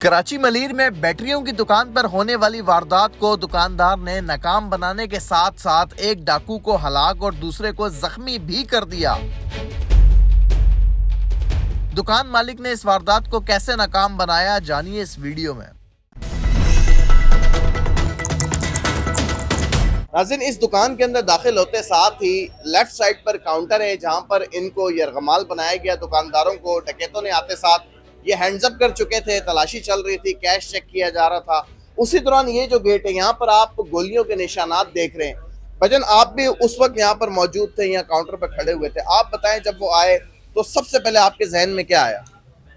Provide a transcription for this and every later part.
कराची मलीर में बैटरियों की दुकान पर होने वाली वारदात को दुकानदार ने नाकाम बनाने के साथ साथ एक डाकू को हलाक और दूसरे को जख्मी भी कर दिया। दुकान मालिक ने इस वारदात को कैसे नाकाम बनाया, जानिए इस वीडियो में। नाज़रीन, इस दुकान के अंदर दाखिल होते साथ ही लेफ्ट साइड पर काउंटर है जहां पर इनको यरगमाल बनाया गया। दुकानदारों को डकैतों ने आते साथ ये हैंड्स अप कर चुके थे, तलाशी चल रही थी, कैश चेक किया जा रहा था। उसी दौरान ये जो गेट है यहाँ पर आप गोलियों के निशानात देख रहे हैं। भजन, आप भी उस वक्त यहाँ पर मौजूद थे, यहाँ काउंटर पर खड़े हुए थे। आप बताएं, जब वो आए तो सबसे पहले आपके जहन में क्या आया?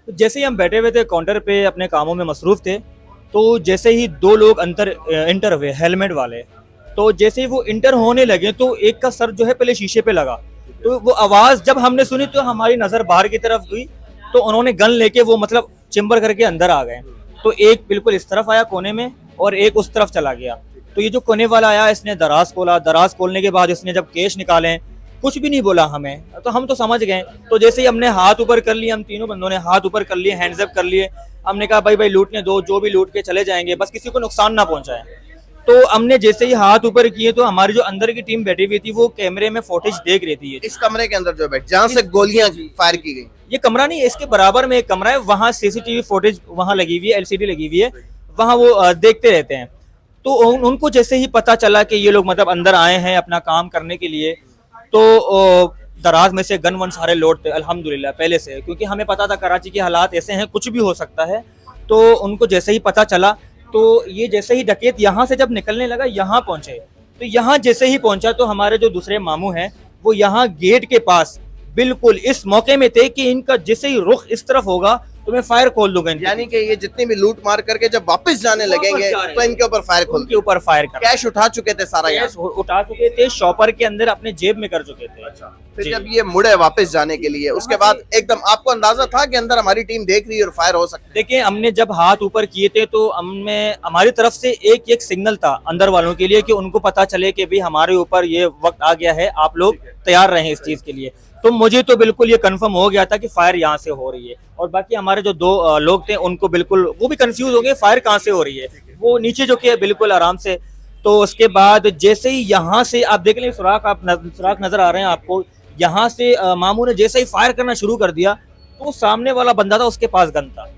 तो जैसे ही हम बैठे हुए थे काउंटर पे अपने कामों में मसरूफ थे, तो जैसे ही दो लोग इंटर हुए हेलमेट वाले, तो जैसे ही वो इंटर होने लगे तो एक का सर जो है पहले शीशे पे लगा। तो वो आवाज़ जब हमने सुनी तो हमारी नज़र बाहर की तरफ हुई, तो उन्होंने गन लेके वो मतलब चिंबर करके अंदर आ गए। तो एक बिल्कुल इस तरफ आया कोने में और एक उस तरफ चला गया। तो ये जो कोने वाला आया, इसने दराज खोला, दराज खोलने के बाद इसने जब कैश निकाले, कुछ भी नहीं बोला हमें, तो हम तो समझ गए। तो जैसे ही हमने हाथ ऊपर कर लिए, हम तीनों बंदों ने हाथ ऊपर कर लिए, हैंड्स अप कर लिए। हमने कहा भाई लूटने दो, जो भी लूट के चले जाएंगे, बस किसी को नुकसान ना पहुंचाए। तो हमने जैसे ही हाथ ऊपर किए तो हमारी जो अंदर की टीम बैठी हुई थी वो कैमरे में फुटेज देख रही थी। इस कमरे के अंदर जो बैठ जहाँ से गोलियां फायर की गई, ये कमरा नहीं है, इसके बराबर में एक कमरा है, वहाँ सीसीटीवी फुटेज वहाँ लगी हुई है, एलसीडी लगी हुई है, वहाँ वो देखते रहते हैं। तो उनको जैसे ही पता चला कि ये लोग मतलब अंदर आए हैं अपना काम करने के लिए, तो दराज में से गन वन सारे लोड थे अल्हम्दुलिल्लाह पहले से, क्योंकि हमें पता था कराची के हालात ऐसे हैं, कुछ भी हो सकता है। तो उनको जैसे ही पता चला, तो ये जैसे ही डकैत यहाँ से जब निकलने लगा, यहाँ पहुंचे। तो यहाँ जैसे ही पहुंचा तो हमारे जो दूसरे मामू हैं वो यहाँ गेट के पास बिल्कुल इस मौके में थे कि इनका जैसे ही रुख इस तरफ होगा तो मैं फायर खोल दूंगा। यानी कि ये जितनी भी लूट मार करके जब वापस जाने लगेंगे तो इनके ऊपर फायर खोल, उनके ऊपर फायर कर। कैश उठा चुके थे, सारा कैश उठा चुके थे, शॉपर के अंदर अपने जेब में कर चुके थे। अच्छा, फिर जब ये मुड़े वापस जाने के लिए, उसके बाद एकदम आपको अंदाजा था कि अंदर हमारी टीम देख रही है और फायर हो सकता है? देखिए, हमने जब हाथ ऊपर किए थे तो हमें हमारी तरफ से एक सिग्नल था अंदर वालों के लिए कि उनको पता चले कि भाई हमारे ऊपर ये वक्त आ गया है, आप लोग तैयार रहें इस चीज के लिए। तो मुझे तो बिल्कुल ये कंफर्म हो गया था कि फायर यहाँ से हो रही है, और बाकी हमारे जो दो लोग थे उनको बिल्कुल वो भी कंफ्यूज हो गए फायर कहाँ से हो रही है। वो नीचे जो किया बिल्कुल आराम से। तो उसके बाद जैसे ही यहाँ से आप देख लें सुराख नजर आ रहे हैं आपको, यहाँ से मामू ने जैसे ही फायर करना शुरू कर दिया तो सामने वाला बंदा था, उसके पास गन था।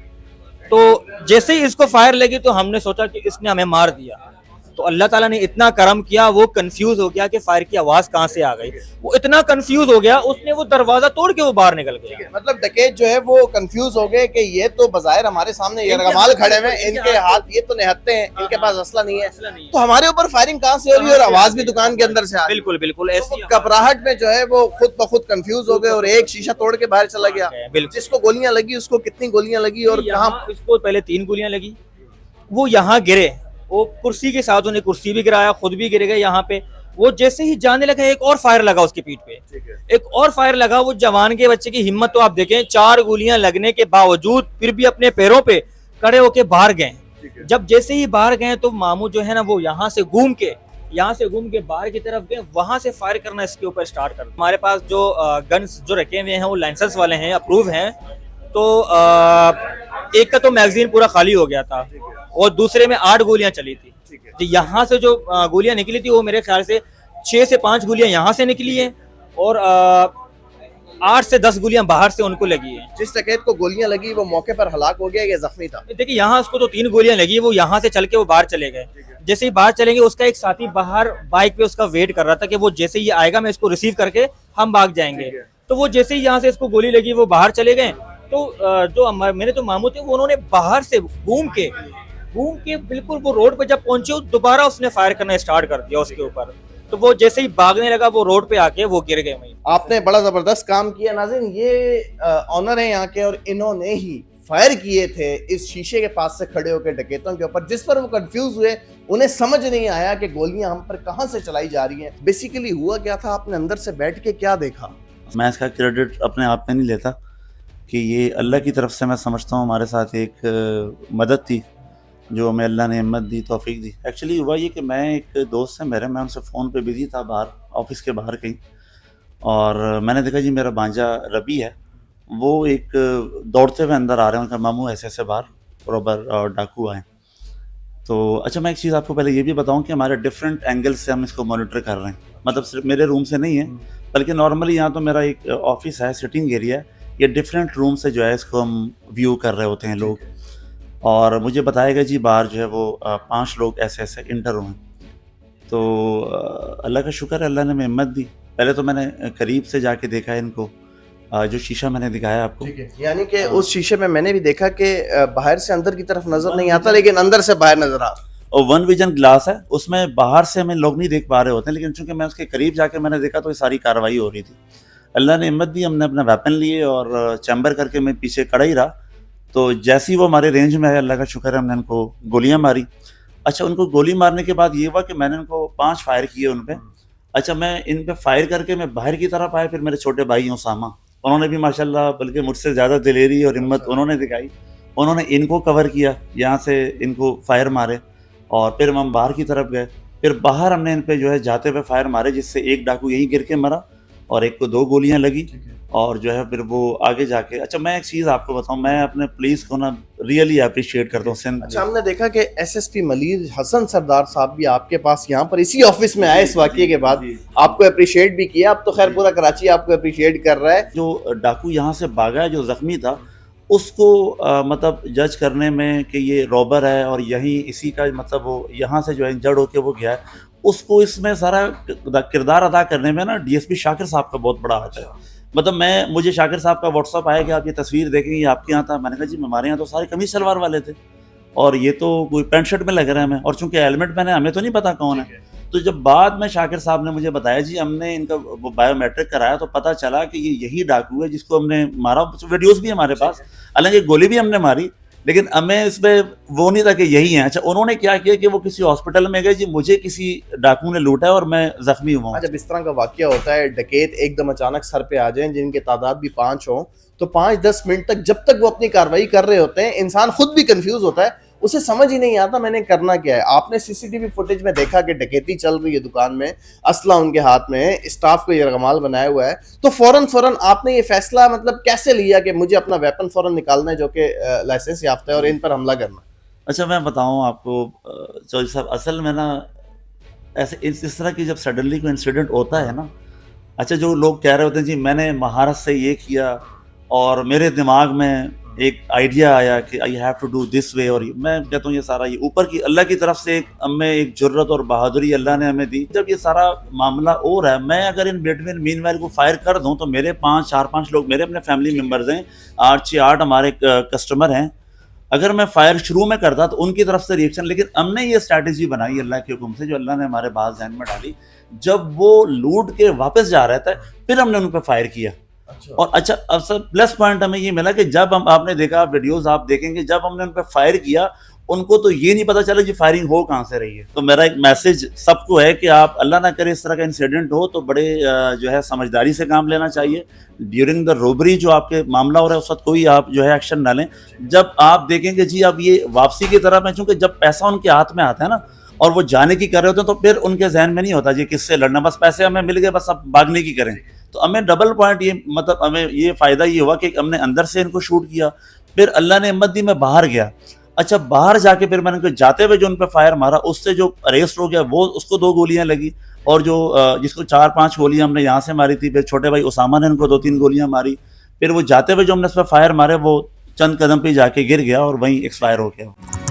तो जैसे ही इसको फायर लगी तो हमने सोचा कि इसने हमें मार दिया। तो अल्लाह ताला ने इतना करम किया, वो कंफ्यूज हो गया कि फायर की आवाज कहाँ से आ गई। वो इतना कंफ्यूज हो गया, उसने वो दरवाजा तोड़ के वो बाहर निकल गया। मतलब डकैत जो है वो कंफ्यूज हो गए कि ये तो बजायर हमारे सामने यरगमाल खड़े हुए, इनके हाथ ये तो निहत्ते हैं, इनके पास असला नहीं है, तो हमारे ऊपर फायरिंग कहाँ से हो रही है? और आवाज भी दुकान के अंदर से आ रही है। बिल्कुल बिल्कुल ऐसी घबराहट में जो है वो खुद ब खुद कंफ्यूज हो गए और एक शीशा तोड़ के बाहर चला गया। जिसको गोलियां लगी उसको कितनी गोलियां लगी और कहाँ? इसको पहले 3 गोलियां लगी, वो यहाँ गिरे, वो कुर्सी के साथ उन्हें कुर्सी भी गिराया, खुद भी गिर गए यहाँ पे। वो जैसे ही जाने लगा एक और फायर लगा उसकी पीठ पे, एक और फायर लगा। वो जवान के बच्चे की हिम्मत तो आप देखें, 4 गोलियां लगने के बावजूद फिर भी अपने पैरों पे खड़े होके बाहर गए। जब जैसे ही बाहर गए तो मामू जो है ना वो यहाँ से घूम के बाहर की तरफ गए, वहां से फायर करना इसके ऊपर स्टार्ट कर। हमारे पास जो गन्स जो रखे हुए हैं वो लाइसेंस वाले हैं, अप्रूव हैं। तो एक का तो मैगजीन पूरा खाली हो गया था और दूसरे में 8 गोलियां चली थी। तो यहाँ से जो गोलियां निकली थी वो मेरे ख्याल से 6 से 5 गोलियां यहाँ से निकली हैं और 8 से 10 गोलियां बाहर से उनको लगी है। जिस डकैत को गोलियां लगी वो मौके पर हलाक हो गया या जख्मी था? देखिए, यहाँ उसको तो 3 गोलियां लगी, वो यहाँ से चल के वो बाहर चले गए। जैसे ही बाहर चलेंगे उसका एक साथी बाहर बाइक पे उसका वेट कर रहा था कि वो जैसे ही आएगा मैं इसको रिसीव करके हम भाग जाएंगे। तो वो जैसे ही यहाँ से इसको गोली लगी वो बाहर चले गए। तो जो मेरे तो मामू थे वो उन्होंने बाहर से घूम के बिल्कुल वो रोड पे जब पहुंचे दोबारा उसने फायर करना स्टार्ट कर दिया उसके ऊपर। तो वो जैसे ही भागने लगा वो रोड पे आके वो गिर गए वहीं। आपने बड़ा जबरदस्त काम किया नाज़रीन। ये ऑनर है यहाँ के और इन्होंने ही फायर किए थे इस शीशे के पास से खड़े होकर डकैतों के ऊपर, जिस पर वो कंफ्यूज हुए। उन्हें समझ नहीं आया कि गोलियां हम पर कहां से चलाई जा रही हैं। बेसिकली हुआ क्या था, आपने अंदर से बैठ के क्या देखा? मैं इसका क्रेडिट अपने आप में नहीं लेता कि ये अल्लाह की तरफ से मैं समझता हूँ हमारे साथ एक मदद थी जो हमें अल्लाह ने हिम्मत दी, तौफीक दी। एक्चुअली हुआ ये कि मैं एक दोस्त है मेरे, मैं उनसे फ़ोन पे बिज़ी था बाहर ऑफिस के बाहर कहीं, और मैंने देखा जी मेरा भांजा रबी है, वो एक दौड़ते हुए अंदर आ रहे हैं। उनका मामू ऐसे ऐसे बाहर, रॉबर और डाकू आए। तो अच्छा, मैं एक चीज़ आपको पहले ये भी बताऊं कि हमारे डिफरेंट एंगल से हम इसको मॉनिटर कर रहे हैं, मतलब सिर्फ मेरे रूम से नहीं है, बल्कि नॉर्मली यहाँ तो मेरा एक ऑफिस है, सिटिंग एरिया है, ये डिफरेंट रूम से जो है इसको हम व्यू कर रहे होते हैं लोग। और मुझे बताया गया जी बाहर जो है वो 5 लोग ऐसे ऐसे इंटर हुए। तो अल्लाह का शुक्र है, अल्लाह ने हमें हिम्मत दी। पहले तो मैंने करीब से जाके देखा है इनको, जो शीशा मैंने दिखाया आपको। यानी कि उस शीशे में मैंने भी देखा कि बाहर से अंदर की तरफ नजर नहीं आता, लेकिन अंदर से बाहर नजर आता। और वन विजन ग्लास है, उसमें बाहर से हमें लोग नहीं देख पा रहे होते हैं, लेकिन चूंकि मैं उसके करीब जाके मैंने देखा तो ये सारी कार्रवाई हो रही थी। अल्लाह ने हिम्मत दी, हमने अपना वेपन लिए और चैम्बर करके मैं पीछे खड़ा ही रहा। तो जैसे ही वो हमारे रेंज में है, अल्लाह का शुक्र है, हमने उनको गोलियां मारी। अच्छा, उनको गोली मारने के बाद ये हुआ कि मैंने उनको 5 फायर किए उन पे। अच्छा, मैं इन पे फायर करके मैं बाहर की तरफ आया, फिर मेरे छोटे भाई उसामा, उन्होंने भी माशाल्लाह बल्कि मुझसे ज़्यादा दिलेरी और हिम्मत उन्होंने दिखाई। उन्होंने इनको कवर किया, यहाँ से इनको फायर मारे और फिर हम बाहर की तरफ गए। फिर बाहर हमने इन पे जो है जाते हुए फायर मारे, जिससे एक डाकू यहीं गिर के मरा और एक को 2 गोलियां लगी और जो है फिर वो आगे जाके। अच्छा, मैं एक चीज़ आपको बताऊं, मैं अपने पुलिस को ना रियली अप्रिशिएट करता हूँ सिंध। अच्छा, हमने देखा कि एसएसपी मलिर हसन सरदार साहब भी आपके पास यहाँ पर इसी ऑफिस में आए इस वाकये के बाद, आपको अप्रिशिएट भी किया। अब तो खैर पूरा कराची आपको अप्रिशिएट कर रहा है। जो डाकू यहाँ से भागा है, जो जख्मी था, उसको मतलब जज करने में कि ये रॉबर है और यहीं इसी का मतलब वो यहाँ से जो है इंजर्ड होके वो गया है, उसको इसमें सारा किरदार अदा करने में ना डीएसपी शाकिर साहब का बहुत बड़ा हाथ है। मतलब मुझे शाकिर साहब का व्हाट्सअप आया कि आप ये तस्वीर देखेंगे, ये आपके यहाँ था। मैंने कहा जी हमारे यहाँ तो सारे कमीज सलवार वाले थे और ये तो कोई पैंट शर्ट में लग रहा है हमें, और चूंकि हेलमेट मैंने, हमें तो नहीं पता कौन है। तो जब बाद में शाकिर साहब ने मुझे बताया जी हमने इनका वो बायोमेट्रिक कराया तो पता चला कि ये यही डाकू है जिसको हमने मारा। वीडियोस भी हमारे पास, हालांकि गोली भी हमने मारी, लेकिन हमें इसमें वो नहीं था कि यही है। अच्छा, उन्होंने क्या किया कि वो किसी हॉस्पिटल में गए जी, मुझे किसी डाकू ने लूटा है और मैं जख्मी हुआ हूँ। जब इस तरह का वाकया होता है, डकैत एकदम अचानक सर पे आ जाए, जिनके तादाद भी 5 हो, तो 5-10 मिनट तक जब तक वो अपनी कार्रवाई कर रहे होते हैं, इंसान खुद भी कंफ्यूज होता है, उसे समझ ही नहीं आता मैंने करना क्या है। आपने सीसीटीवी फुटेज में देखा कि डकैती चल रही है दुकान में, असला उनके हाथ में है, स्टाफ को यरगमाल बनाया हुआ है, तो फौरन आपने ये फैसला मतलब कैसे लिया कि मुझे अपना वेपन फौरन निकालना है जो कि लाइसेंस याफ्ता है और इन पर हमला करना? अच्छा, मैं बताऊं आपको चौधरी साहब, असल में ना ऐसे इस तरह की जब सडनली कोई इंसिडेंट होता है ना, अच्छा, जो लोग कह रहे होते हैं जी मैंने महारत से ये किया और मेरे दिमाग में एक आइडिया आया कि I have to do this way, और मैं कहता हूँ ये सारा ये ऊपर की अल्लाह की तरफ से हमें एक जुर्रत और बहादुरी अल्लाह ने हमें दी। जब ये सारा मामला हो रहा है, मैं अगर इन बिटवीन मीनवाइल को फायर कर दूं तो मेरे 4-5 लोग मेरे अपने फैमिली मेम्बर्स हैं, 8 हमारे कस्टमर हैं। अगर मैं फायर शुरू में करता तो उनकी तरफ से रिएक्शन, लेकिन हमने ये स्ट्रैटेजी बनाई अल्लाह के हुक्म से, जो अल्लाह ने हमारे बात ज़हन में डाली। जब वो लूट के वापस जा रहा था फिर हमने उन पर फायर किया। और अच्छा, अब सर प्लस पॉइंट हमें ये मिला कि जब हम, आपने देखा वीडियोस आप देखेंगे, जब हमने उन पर फायर किया उनको तो ये नहीं पता चला जी फायरिंग हो कहाँ से रही है। तो मेरा एक मैसेज सबको है कि आप अल्लाह ना करे इस तरह का इंसिडेंट हो तो बड़े जो है समझदारी से काम लेना चाहिए। ड्यूरिंग द रोबरी जो आपके मामला हो रहा है उस वक्त कोई आप जो है एक्शन ना लें। जब आप देखेंगे जी अब ये वापसी की तरफ है, चूंकि जब पैसा उनके हाथ में आता है ना और वो जाने की कर रहे होते हैं तो फिर उनके जहन में नहीं होता जी किससे लड़ना, बस पैसे हमें मिल गए बस अब भागने की करें। तो हमें डबल पॉइंट ये मतलब हमें ये फ़ायदा ये हुआ कि हमने अंदर से इनको शूट किया, फिर अल्लाह ने हिम्मत दी मैं बाहर गया। अच्छा, बाहर जाके फिर मैंने जाते हुए जो उन पर फायर मारा उससे जो अरेस्ट हो गया वो उसको 2 गोलियां लगी, और जो जिसको 4-5 गोलियां हमने यहाँ से मारी थी, फिर छोटे भाई उसामा ने उनको 2-3 गोलियां मारी। फिर वो जाते हुए जो हमने उस पर फायर मारे वो चंद कदम पे जाके गिर गया और वहीं एक्सपायर हो गया।